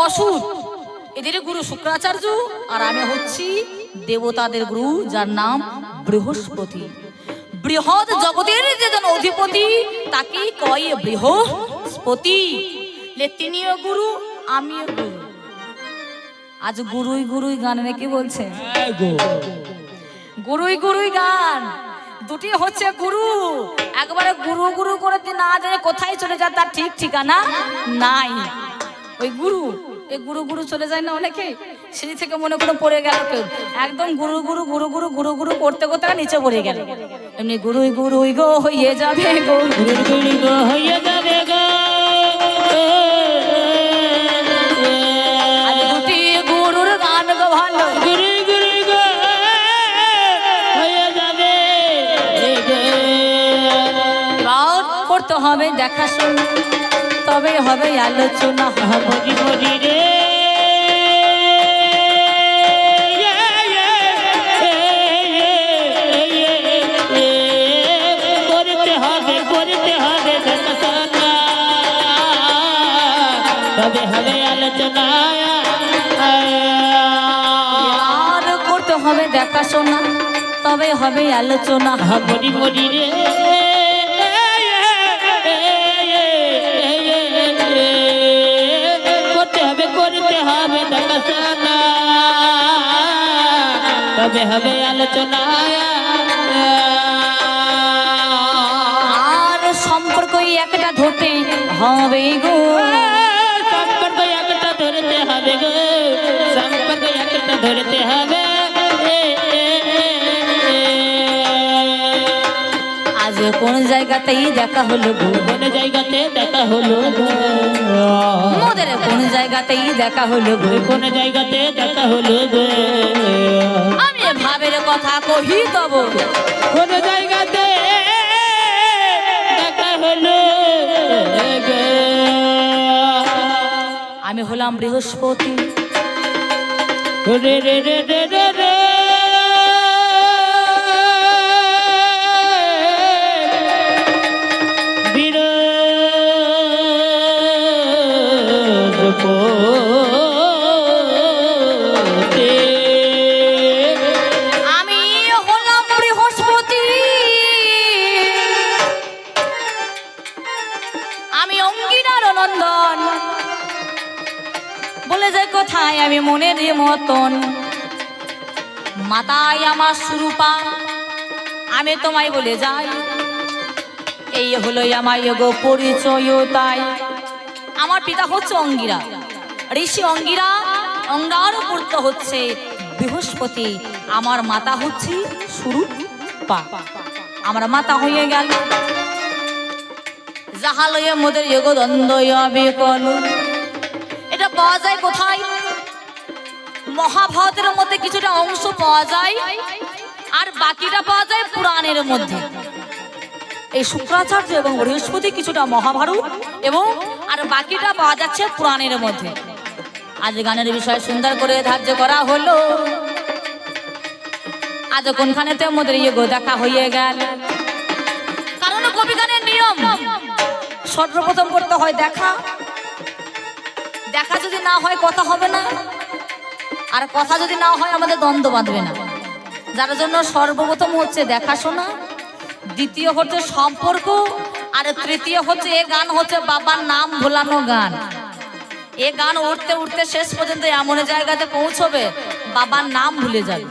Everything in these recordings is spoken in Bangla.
অসুর, এদের গুরু শুক্রাচার্য, আর আমি হচ্ছি দেবতাদের গুরু, যার নাম বৃহস্পতি। বৃহৎ জগতের যেজন অধিপতি তাকে কয় বৃহস্পতি। তিনিও গুরু, আমিও গুরু। আজ গুরুই গুরুই গান নাকি বলছে, গুরুই গুরুই গান দুটি হচ্ছে গুরু। একবারে গুরু গুরু করে না জানে কোথায় চলে যায় তার ঠিক ঠিকানা নাই। ওই গুরু, এই গুরু গুরু চলে যায় না অনেকে, সিঁড়ি থেকে মনে করে পড়ে গেল কেউ, একদম গুরু গুরু গুরু গুরু গুরু গুরু করতে করতে নিচে পড়ে গেল। এমনি গুরুই গুরুই গো হয়ে যাবে গো, গুরুই গুরুই গো হয়ে যাবে গো। আজ দুটি গুরুর গান গো ভালো, গুরুই গুরুই গো হয়ে যাবে গো। এবার করতে হবে দেখাশোনা, তবে হবে আলোচনা। হরি হরি রে, করতে হবে দেখাশোনা, তবে হবে আলোচনা। আর করতে হবে দেখাশোনা, তবে হবে আলোচনা। হরি হরি রে, করতে হবে দেখাশোনা, তবে হবে আলোচনা। আর সম্পর্ক একটা ধরতে হবে গো, সম্পর্ক একটা ধরতে হবে গো, সম্পর্ক একটা ধরতে হবে। আজ কোন জায়গাতেই দেখা হলো গো, কোন জায়গাতে দেখা হলো গো, মোদের কোন জায়গাতেই দেখা হলো গো, কোন জায়গাতে দেখা হলো গো। আমি ভাবের কথা কহি তব, কোন জায়গাতে দেখা হলো গো। আমি হলাম বৃহস্পতি, রে রে রে রে রে রে, আমি হলাম বৃহস্পতি, আমি অঙ্গিনার নন্দন, বলে যায় কোথায় আমি মনের মতন, মাতায় আমার সুরূপা, আমি তোমায় বলে যাই, এই হলো আমার গো পরিচয়। তাই আমার পিতা হচ্ছে অঙ্গিরা, ঋষি অঙ্গিরা, অঙ্গার পুত্র হচ্ছে বৃহস্পতি, আমার মাতা হচ্ছে সুরূপা। আমার মাতা হয়ে গেল যাহালয়ে মোদের যোগ দ্বন্দ্ব বিকল। এটা পাওয়া যায় কোথায়? মহাভারতের মধ্যে কিছুটা অংশ পাওয়া যায়, আর বাকিটা পাওয়া যায় পুরাণের মধ্যে। এই শুক্রাচার্য এবং বৃহস্পতি কিছুটা মহাভারত এবং আর বাকিটা পাওয়া যাচ্ছে পুরাণের মধ্যে। আজ গানের বিষয় সুন্দর করে ধার্য করা হলো। আজ কোনখানেতে মোদের গো দেখা হয়ে গেল, কারণ কবি গানের নিয়ম সর্বপ্রথম করতে হয় দেখা। দেখা যদি না হয় কথা হবে না, আর কথা যদি না হয় আমাদের দ্বন্দ্ব বাঁধবে না। যার জন্য সর্বপ্রথম হচ্ছে দেখাশোনা, দ্বিতীয় হচ্ছে সম্পর্ক, আর তৃতীয় হচ্ছে এ গান হচ্ছে বাবার নাম ভোলানো গান। এ গান উঠতে উঠতে শেষ পর্যন্ত এমন জায়গাতে পৌঁছবে বাবার নাম ভুলে যাবে।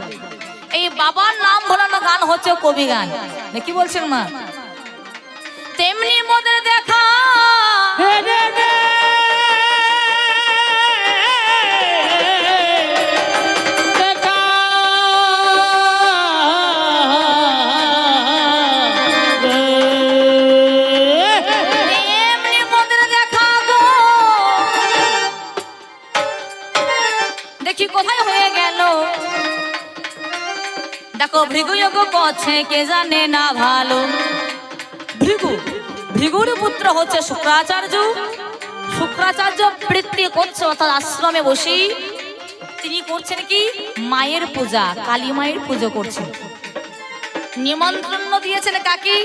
এই বাবার নাম ভোলানো গান হচ্ছে কবি গান। কি বলছেন মা? তেমনি মোদের দেখা কোথায় হয়ে গেল দেখো। ভৃগুযোগ পছে কে জানে না ভালো। ভৃগুর পুত্র হচ্ছে শুক্রাচার্য। শুক্রাচার্য বৃত্তি করছে, অর্থাৎ আশ্রমে বসে তিনি করছেন কি মায়ের পূজা, কালী মায়ের পুজো করছেন। নিমন্ত্রণ দিয়েছেন কাকে?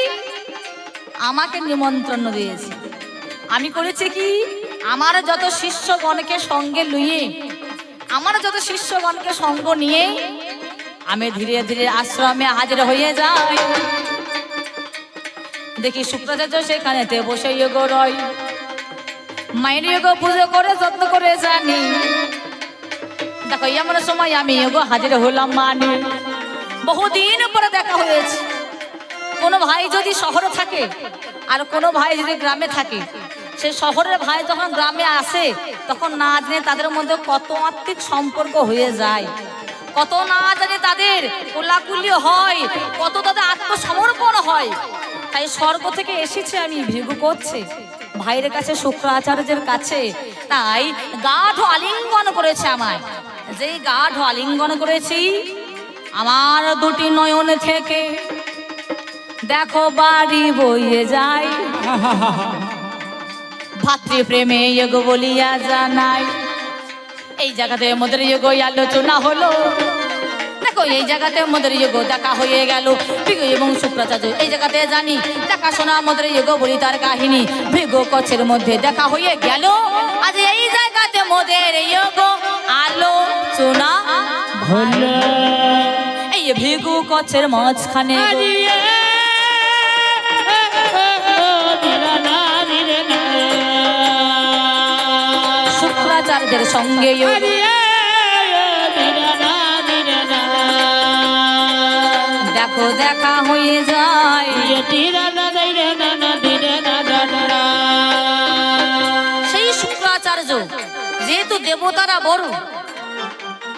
আমাকে নিমন্ত্রণ দিয়েছে। আমি করেছি কি আমার যত শিষ্যগণকে সঙ্গে লইয়ে, আমার যত শিষ্যগণকে সঙ্গ নিয়ে আমি ধীরে ধীরে আশ্রমে হাজির হয়ে যাই। দেখি শুক্রাচার্য সেখানেতে বসে যোগ রয়, মায়ের যোগ পুজো করে যত্ন করে জানি। দেখো এমন সময় আমি যোগ হাজির হলাম, মানে বহুদিন পরে দেখা হয়েছে। কোনো ভাই যদি শহরে থাকে আর কোনো ভাই যদি গ্রামে থাকে, সে শহরের ভাই যখন গ্রামে আসে তখন না জানে তাদের মধ্যে কত আত্মিক সম্পর্ক হয়ে যায়, কত না জানে তাদের কোলাকুলি হয়, কত তাদের আত্মসমর্পণ হয়। তাই স্বর্গ থেকে এসেছে আমি ভিগু করছে ভাইয়ের কাছে, শুক্রাচার্যের কাছে। তাই গাঢ় আলিঙ্গন করেছে আমায়। যেই গাঢ় আলিঙ্গন করেছি, আমার দুটি নয়ন থেকে দেখো বাড়ি বইয়ে যায়। ভাতৃপ্রেমে যোগ বলিয়া জানাই। এই জায়গাতে মোদের যোগ আলোচনা হলো। দেখো এই জায়গাতে মোদের যোগ দেখা হয়ে গেল। ভিগু এবং শুক্রাচার্য এই জায়গাতে জানি দেখাশোনা মোদের যোগ বলি তার কাহিনী। ভিগু কচ্ছের মধ্যে দেখা হয়ে গেল। আজ এই জায়গাতে মোদের যোগ আলোচনা হলো। এই ভিগু কচ্ছের মাঝখানে শুক্রাচার্যের সঙ্গে দেখো দেখা হয়ে যায়। সেই শুক্রাচার্য যেহেতু দেবতারা বড়,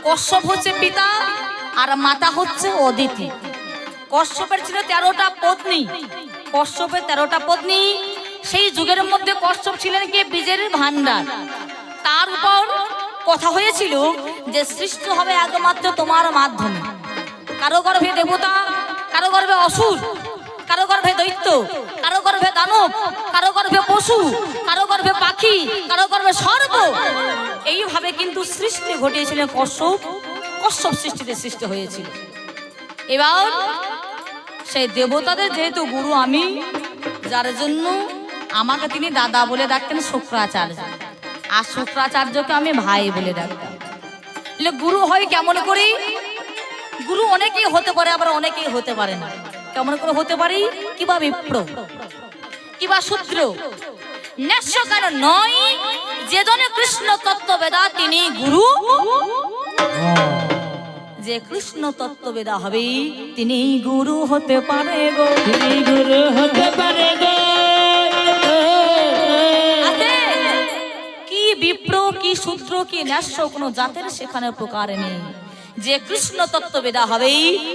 কশ্যপ হচ্ছে পিতা আর মাতা হচ্ছে অদিতি। কশ্যপের ছিল 13টা পত্নী, কশ্যপের 13টা পত্নী। সেই যুগের মধ্যে কশ্যপ ছিলেন কি বীজের ভান্ডার। তার উপর কথা হয়েছিল যে সৃষ্টি হবে একমাত্র তোমার মাধ্যমে। কারো গর্ভে দেবতা, কারো গর্ভে অসুর, কারো গর্ভে দৈত্য, কারো গর্ভে দানব, কারো গর্ভে পশু, কারো গর্ভে পাখি, কারো গর্ভে সর্প। এইভাবে কিন্তু সৃষ্টি ঘটিয়েছিলেন কশ্যপ। কশ্যপ সৃষ্টিতে সৃষ্টি হয়েছিল। এবার সেই দেবতাদের যেহেতু গুরু আমি, যার জন্য আমাকে তিনি দাদা বলে ডাকতেন শুক্রাচার্য, আর শুক্রাচার্যকে আমি ভাই বলে ডাকতাম। গুরু হয় কেমন করে? গুরু অনেকেই হতে পারে, আবার অনেকেই হতে পারে না। কেমন করে হতে পারি? কিবা বিপ্র, কিবা শূদ্র, ন্যাস্য কেন নয়। যে জনে কৃষ্ণ তত্ত্ববেদা তিনি গুরু। যে কৃষ্ণ তত্ত্ববেদা হবে তিনি গুরু হতে পারে গো, তিনি গুরু হতে পারে গো। কি বিপ্র, কি শূদ্র, কি ন্যাস্য, কোনো জাতের সেখানে প্রকার নেই। যে কৃষ্ণ তত্ত্ববেদা হবে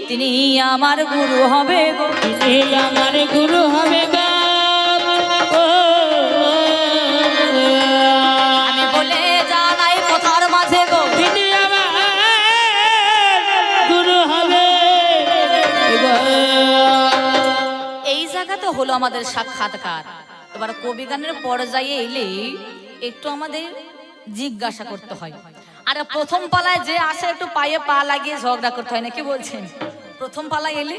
তিনি আমার গুরু হবে গো, তিনি আমার গুরু হবে গো। আমি বলে জানাই কথার মাঝে গো, তিনি আমার গুরু হবে গো। এই জায়গাতে হলো আমাদের সাক্ষাৎকার। এবার কবি গানের পর্যায়ে এলে একটু আমাদের জিজ্ঞাসা করতে হয়। আর প্রথম পালায় যে আসে একটু পায়ে পা লাগিয়ে ঝগড়া করতে হয় না, কি বলছেন? প্রথম পালায় এলে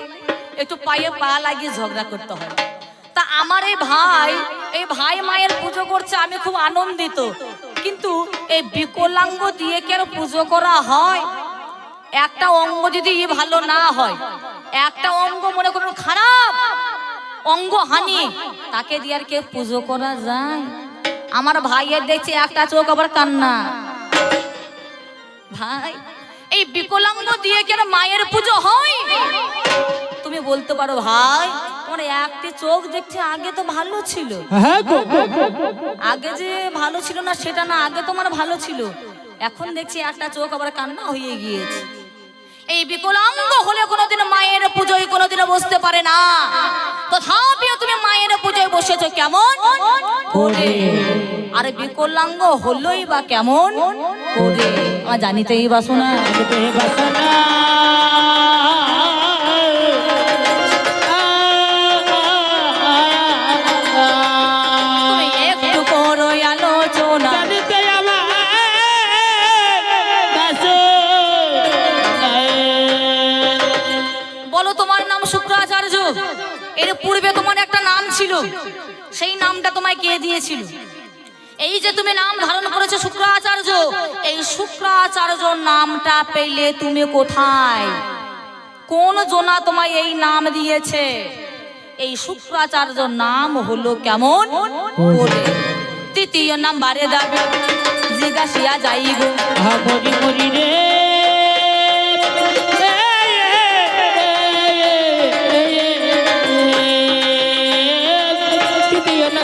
একটু পায়ে পা লাগিয়ে ঝগড়া করতে হয়। তা আমার এই ভাই মায়ের পুজো করছে, আমি খুব আনন্দিত। কিন্তু এই বিকলাঙ্গ দিয়ে কেন পুজো করা হয়? একটা অঙ্গ যদি ভালো না হয়, একটা অঙ্গ মনে করুন খারাপ অঙ্গ হানি, তাকে দিয়ে আর কে পুজো করা যায়? আমার ভাইয়ের দেখছি একটা চোখ আবার কান্না। ভাই এই বিকলাঙ্গ দিয়ে কেন মায়ের পুজো হয়? তুমি বলতে পারো ভাই তোমার একটি চোখ দেখছি আগে তো ভালো ছিল। আগে যে ভালো ছিল না সেটা না, আগে তোমার ভালো ছিল, এখন দেখছি একটা চোখ আবার কান্না হয়ে গিয়েছে। এই বিকলাঙ্গ হলে কোনোদিন মায়ের পুজোয় কোনোদিনও বসতে পারে না। তথাপিও তুমি মায়ের পুজোয় বসেছো কেমন করে? আর বিকলাঙ্গ হলোই বা কেমন করে? আমার জানিতেই বাসনা, তুমি একটু করো আলোচনা। বলো তোমার নাম শুক্রাচার্য, এর পূর্বে তোমার একটা নাম ছিল, সেই নামটা তোমায় কে দিয়েছিল? এই যে তুমি নাম ধারণ করেছো শুক্রাচার্য, এই শুক্রাচার্য নামটা পেলে তুমি কোথায়? কোন জনা তোমায় এই নাম দিয়েছে? এই শুক্রাচার্য নাম হলো কেমন করে? তৃতীয় নাম্বারে যাবে জিজ্ঞাসিয়া যাই গো মরি মরি রে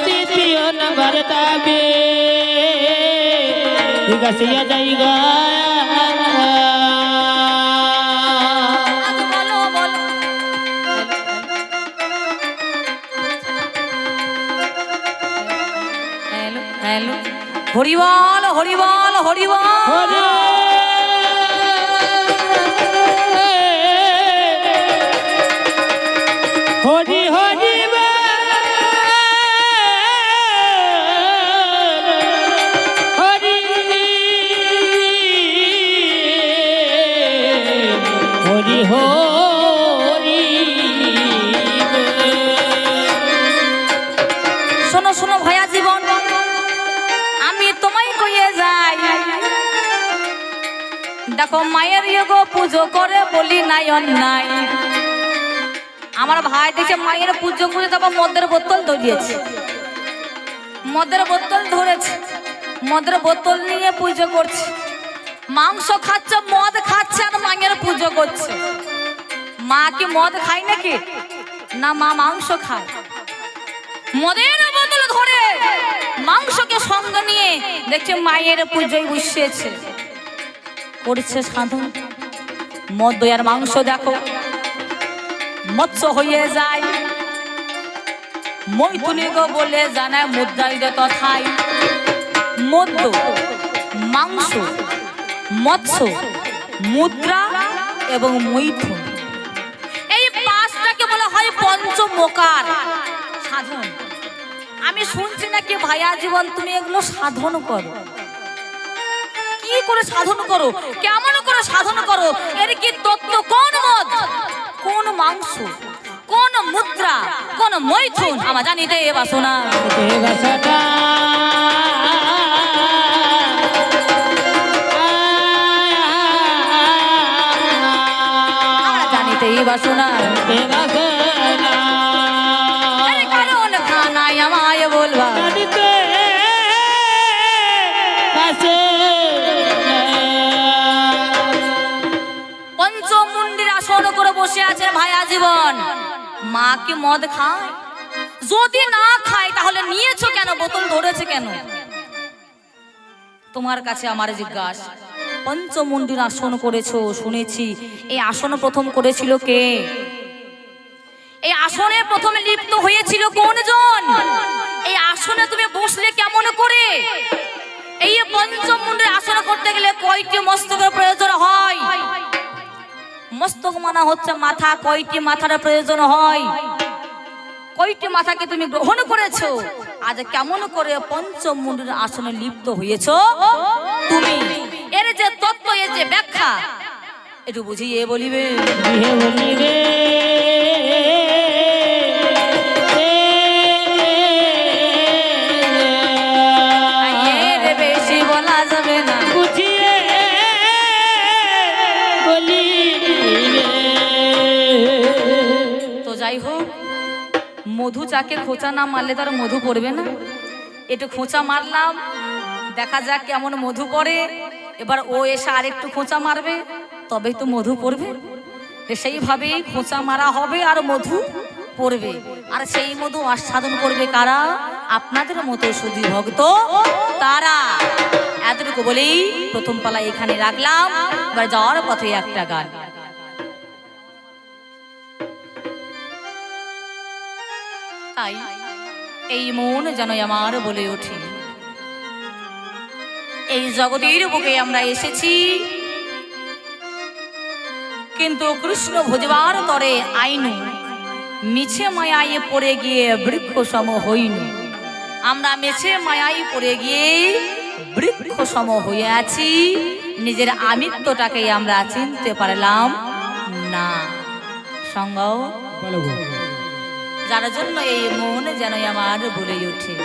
তৃতীয় নাম্বার যাবে জিজ্ঞাসিয়া যাই গা হরিবল হরিবল হরিবল হরি হরি হরি হরি হরি শোনো শোনো ভাইয়া জীবন, আমি তোমায় কইয়ে যাই, দেখো মায়ের গো পুজো করে বলি নাই অন্যায়। আমার ভাই দেখে মায়ের পুজো করে তারপর মদের বোতল ধরিয়েছে, মদের বোতল ধরেছে, মদের বোতল নিয়ে পুজো করছে, মাংস খাচ্ছে মদ খাচ্ছে আর মায়ের পুজো করছে। মা কি মদ খায় নাকি? না, মা মাংস খায়। মদের বোতল ধরে মাংসকে সঙ্গে নিয়ে দেখছে মায়ের পুজোয় বসেছে, করছে সাধন। মদ আর মাংস দেখো মৎস্য হয়ে যায়। মৈথুনি গো বলে জানায় মুদ্রাই দে তথায়। মদ্য, মাংস, মৎস্য, মুদ্রা এবং মৈথুন, এই পাঁচটাকে বলা হয় পঞ্চমোকার সাধন। আমি শুনছি নাকি ভাইয়া জীবন তুমি এগুলো সাধন করো? কি করে সাধন করো? কেমন করে সাধন করো? এর কি তত্ত্ব? কোন মদ, কোন মাংস, কোন মুদ্রা, কোন মৈথুন আমার জানিতে বাসনা জানিতে বাসনা কারণ খানায় আমায় বলবা পঞ্চমুণ্ডির আসন করে বসে আছে ভাইয়া জীবন। মা কি মদ খায়? যদি না খায় তাহলে নিয়েছো কেন? বোতল ধরেছে কেন? তোমার কাছে আমার জিজ্ঞাসা। পঞ্চমুণ্ডির আসন করেছো শুনেছি, এই আসন প্রথম করেছিল কে? এই আসনে প্রথমে লিপ্ত হয়েছিল কোনজন? এই আসনে তুমি বসলে কেমন করে? এই পঞ্চমুণ্ডের আসন করতে গেলে কয়টি মস্তকের প্রয়োজন হয়? মস্তক মানা হচ্ছে মাথা, কয়টি মাথার প্রয়োজন হয়? কয়টি মাথাকে তুমি গ্রহণ করেছো? আজ কেমন করে পঞ্চমুণ্ডের আসনে লিপ্ত হয়েছো তুমি? এর যে তত্ত্ব, এর যে ব্যাখ্যা একটু বুঝিয়ে বলিবে। বেশি বলা যাবে না, বুঝিয়ে বলি। তো যাই হোক, মধু চাকে খোঁচা না মারলে তার মধু পড়বে না। একটু খোঁচা মারলাম, দেখা যাক কেমন মধু পড়ে। এবার ও এসে আরেকটু খোঁচা মারবে, তবেই তো মধু পড়বে। সেইভাবেই খোঁচা মারা হবে আর মধু পড়বে। আর সেই মধু আস্বাদন করবে কারা? আপনাদের মতো সুধী ভক্ত তারা। এতটুকু বলেই প্রথম পালা এখানে রাখলাম। এবার যাওয়ার পথে একটা গান। তাই এই মন যেন আমার বলে ওঠে, এই জগতের বুকে আমরা এসেছি, কিন্তু কৃষ্ণ ভজবার তরে আইনু মিছে মায়ায় পড়ে গিয়ে বৃক্ষ সম হইনু। আমরা মিছে মায়ায় পড়ে গিয়ে বৃক্ষ সম হয়ে আছি, নিজের আমিত্বটাকে আমরা চিনতে পারলাম না। সঙ্গ যার জন্য এই মন যেন আমার বলে ওঠে।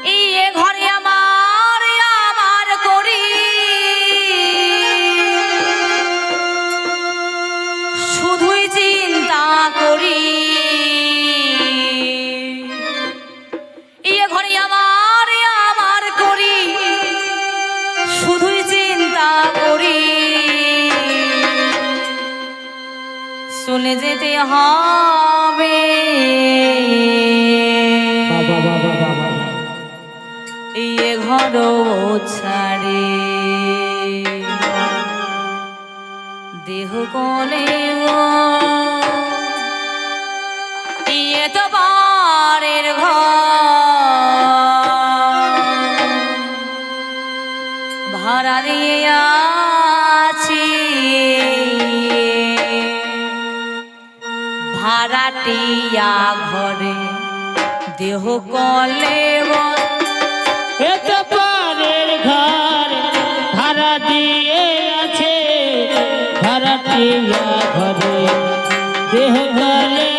এই এ ঘরে আমার আমার করি শুধুই চিন্তা করি এই ঘরে আমার আমার করি শুধুই চিন্তা করি চলে যেতে হবে এই ঘর ছাড়ে দেহ কলে তো বারের ঘর ভাড়া দিয়ে আছি ভাড়াটিয়া ঘরে দেহ কলে এত পারের ঘর ভাড়া দিয়ে আছে ভাড়াটিয়া ঘরে দেহ গলে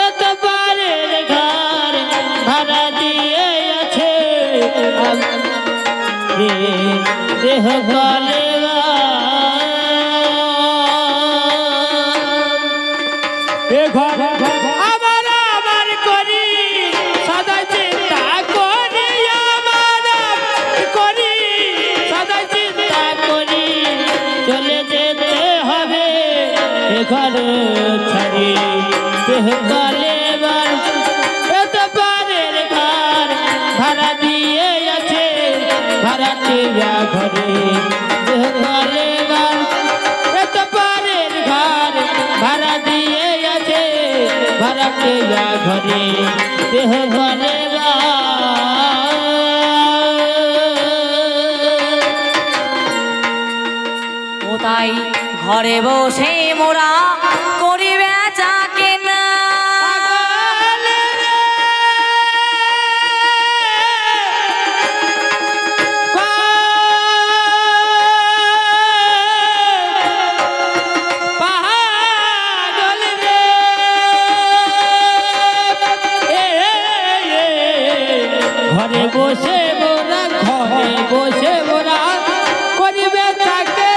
এত পারের ঘর ভাড়া দিয়ে আছে দেহ গলে ঘর আমার আমার করি সদা চিন্তা করি আমার করি সদা চিন্তা করি চলে যেতে হবে এ ঘর ছাড়ি দেহ গলে এত পারের ঘর ভাড়া দিয়ে আছে ভাড়াটিয়া ঘরে দেহ গলে এত পারের ঘর ভাড়া দিয়ে আছে ভাড়াটিয়া ঘরে দেহ ঘরে ও তাই ঘরে বসে মোরা করি বেচা কেনা ঘরে বসে মোরা ঘরে বসে মোরা করিবে থাকে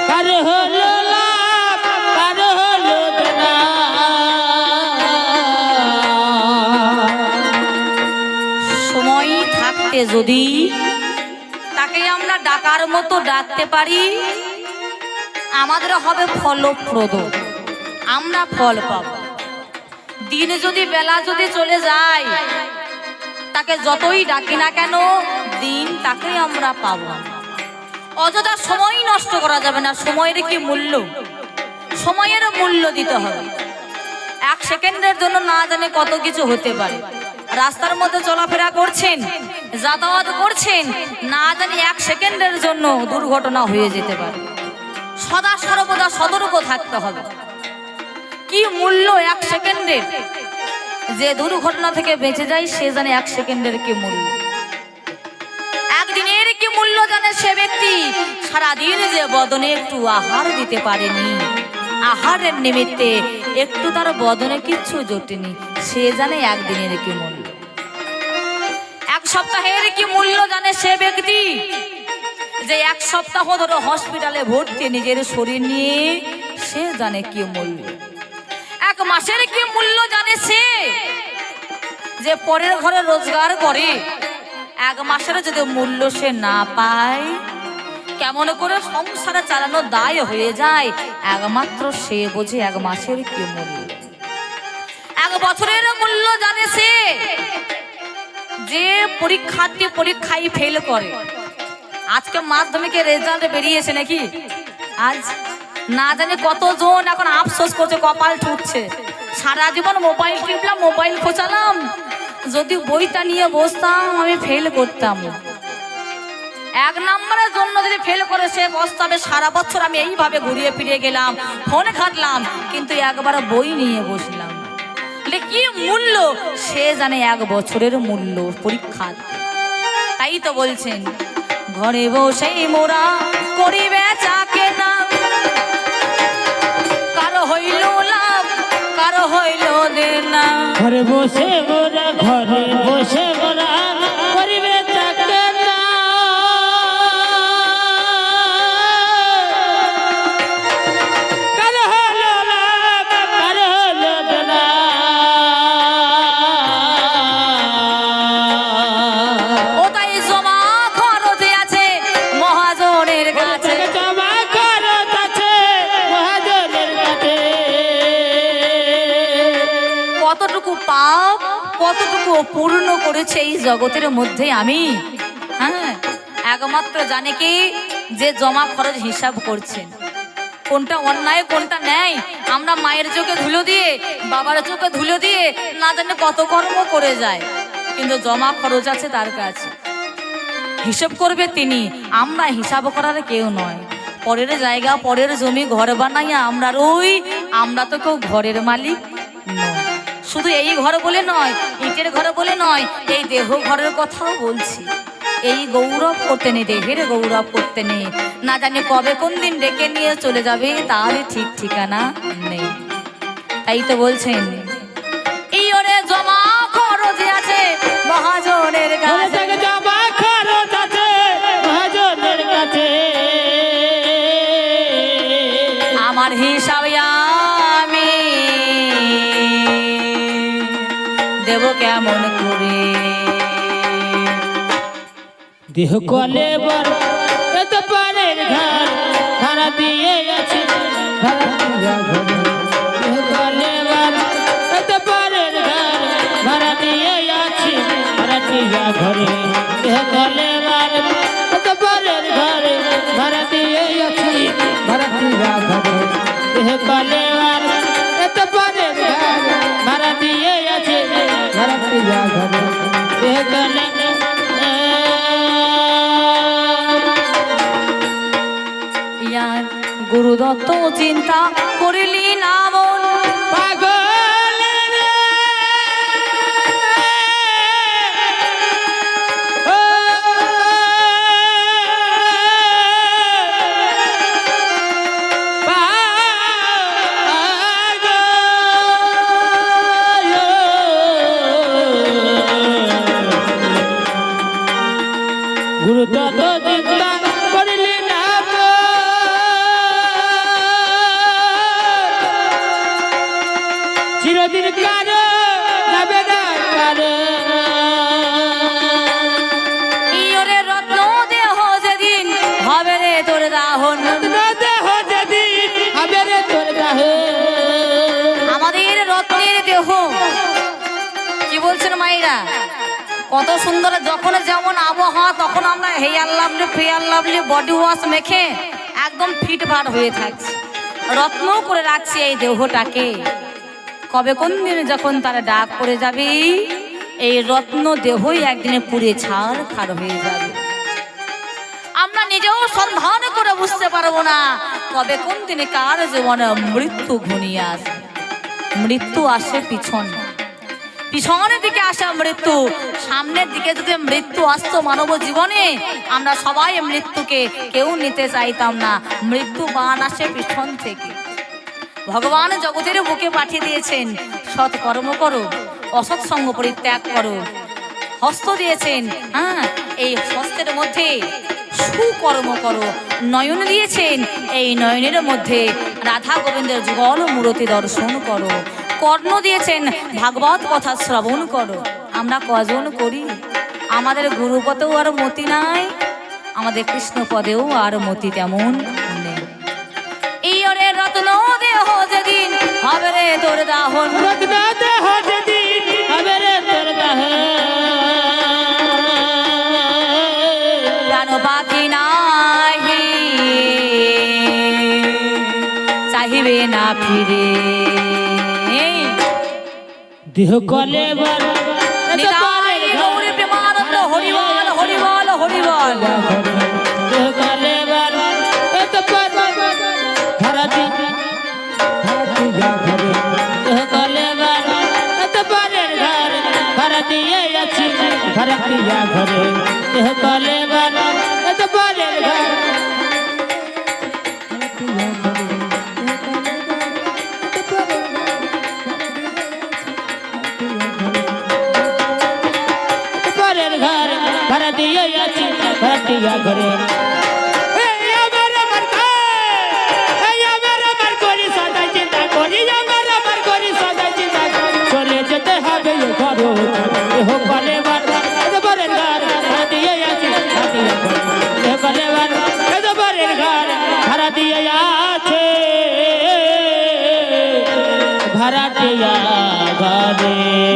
কার হলো লাভ কার হলো না সময় থাকতে যদি তাকে আমরা ডাকার মতো ডাকতে পারি আমাদের হবে ফলপ্রদ আমরা ফল পাব দিন যদি বেলা যদি চলে যায় তাকে যতই ডাকি না কেন দিন তাকে আমরা পাব অযথা সময় নষ্ট করা যাবে না সময়ের কি মূল্য সময়ের মূল্য দিতে হবে এক সেকেন্ডের জন্য না জানে কত কিছু হতে পারে রাস্তার মধ্যে চলাফেরা করছেন যাতায়াত করছেন না জানি এক সেকেন্ডের জন্য দুর্ঘটনা হয়ে যেতে পারে সদা সর্বদা সতর্ক থাকতে হবে কি মূল্য এক সেকেন্ডের যে দুর্ঘটনা থেকে বেঁচে যায় সে জানে এক সেকেন্ডের কি মূল্য একদিনের কি মূল্য জানে সে ব্যক্তি সারাদিন যে বদনে একটু আহার দিতে পারেনি আহারের নিমিত্তে একটু তার বদনে কিচ্ছু জোটেনি সে জানে একদিনের কি মূল্য এক সপ্তাহের কি মূল্য জানে সে ব্যক্তি যে এক সপ্তাহ ধরে হসপিটালে ভর্তি নিজের শরীর নিয়ে সে জানে কি মূল্য এক মাসের কি মূল্য জানে সে যে পরের ঘরে রোজগার করে এক মাসের যদি মূল্য সে না পায় কেমন করে সংসারে চালানো দায় হয়ে যায় একমাত্র সে বোঝে এক মাসের কি মূল্য এক বছরের মূল্য জানে সে যে পরীক্ষার্থী পরীক্ষায় ফেল করে আজকে মাধ্যমিকের রেজাল্ট বেরিয়েছে নাকি আজ না জানি কতজন এখন আফসোস করছে কপাল ঠুকছে সারা জীবন মোবাইল টিপলাম মোবাইল খোঁচালাম যদি বইটা নিয়ে বসতাম আমি ফেল করতাম এক নম্বরের জন্য যদি ফেল করে সে বসতাবে সারা বছর আমি এইভাবে ঘুরিয়ে ফিরিয়ে গেলাম ফোন ঘাটলাম কিন্তু একবার বই নিয়ে বসলাম কি মূল্য সে জানে এক বছরের মূল্য পরীক্ষা তাই তো বলছেন ঘরে বসেই মোরা করি বেচা কেনা কারো হইল লাভ কারো হইল দেনা। ঘরে বসে মোরা ঘরে বসে মোরা করিবে চাকরি না। কারো হলো লাভ কারো হলো দেনা। ও তাই জমা খরচ আছে মহাজনের কাছে। জমা খরচ আছে মহাজনের কাছে। কতটুকু পাপ কতটুকু পূর্ণ করেছে এই জগতের মধ্যে আমি, হ্যাঁ একমাত্র জানে কি যে জমা খরচ হিসাব করছেন, কোনটা অন্যায় কোনটা ন্যায়। আমরা মায়ের চোখে ধুলো দিয়ে বাবার চোখে ধুলো দিয়ে না জানে কত কর্ম করে যায়, কিন্তু জমা খরচ আছে তার কাছে, হিসাব করবে তিনি। আমরা হিসাব করার কেউ নয়। পরের জায়গা পরের জমি ঘর বানাইয়া আমরা তো কেউ ঘরের মালিক নয়। শুধু এই ঘর বলে নয়, ইটের ঘর বলে নয়, এই দেহ ঘরের কথাও বলছি। এই গৌরব করতে নেই, দেহের গৌরব করতে নেই। না জানি কবে কোন দিন ডেকে নিয়ে চলে যাবে তার ঠিক ঠিকানা নেই। তাই তো বলছেন এই ওরে জমা খরচ আছে মহাজনের কাছে। জমা খরচ আছে মহাজনের কাছে। আমার হিসাবে আমি দেব কেমন করে। দেহ কলে বর এত পারের ঘর ভাড়া দিয়ে আছে। দেহ কলে বর এত পারের ঘর ভাড়া দিয়ে আছে। ভাড়াটিয়া ঘরে দেহ কলে বর এত পারের ঘর ভাড়া দিয়ে আছে। ভাড়াটিয়া ঘরে দেহ কলে বর এত পারের ঘর ভাড়া দিয়ে আছে। ভাড়াটিয়া ঘরে দেহ কলে গুরুদত্ত চিন্তা করিলি না মন পাগল রে। ও পাগল গুরুদত্ত চিন্তা করিলি না চিরদিন কারো যাবে না কারো। ইয়রে রত্ন দেহ যেদিন হবে রে তোর দাহন। দেহ যেদিন হবে রে তোর দাহন। আমাদের রত্নের দেহ কি বলছেন মায়েরা, কত সুন্দর। যখন যেমন আবহাওয়া তখন আমরা hair lovely fair lovely body wash মেখে একদম ফিটফাট হয়ে থাকছি, রত্ন করে রাখছি এই দেহটাকে। কবে কোন দিন যখন তারা ডাক পড়ে যাবে এই রত্ন দেহই একদিনে পুড়ে ছাড় খাড় হয়ে যাবে। আমরা নিজেও সন্ধান করে বুঝতে পারবো না কবে কোন দিনে কার জীবনে মৃত্যু ঘনিয়ে আসে। মৃত্যু আসে পিছনের দিকে আসে মৃত্যু। সামনের দিকে যদি মৃত্যু আসতো মানব জীবনে আমরা সবাই মৃত্যুকে কেউ নিতে চাইতাম না। মৃত্যু বান আসে পিছন থেকে। ভগবান জগতের বুকে পাঠিয়ে দিয়েছেন সৎ কর্ম করো, অসৎ সঙ্গ পরিত্যাগ করো। হস্ত দিয়েছেন, হ্যাঁ এই হস্তের মধ্যে সুকর্ম করো। নয়ন দিয়েছেন, এই নয়নের মধ্যে রাধা গোবিন্দের যুগল মূরতি দর্শন করো। কর্ণ দিয়েছেন, ভাগবত কথা শ্রবণ করো। আমরা কজন করি? আমাদের গুরুপদেও আর মতি নাই, আমাদের কৃষ্ণপদেও আর মতি তেমন নেই। এই ওরে রত্ন দেহ যেদিন হবে রে তোর দাহন। রত্ন দেহ যেদিন হবে রে তোর দাহন। প্রাণ বাকি নাহি চাহিবে না ফিরে। দেহ কলে বর নিতাই গৌরী প্রেমানন্দ হরি বল হরি বল হরি বল। দেহ কলে বর এত পার ভারতি দেহ কলে বর এত পারের ঘর ভারতি আছে। ভারতীয়া ঘরে দেহ কলে বর এত পারের ঘর। ভাড়া দিয়ে আছি ভাড়াটিয়া ঘরে এই আমার করি সদাই চিন্তা করি আমার করি সদাই চিন্তা চলে যেতে হবে ঘর হোক বলে বারের ঘর ভাড়া দিয়ে আছি ভাড়াটিয়া ঘরে বলে বারের ঘর ভাড়া দিয়ে আছে ভাড়াটিয়া ঘরে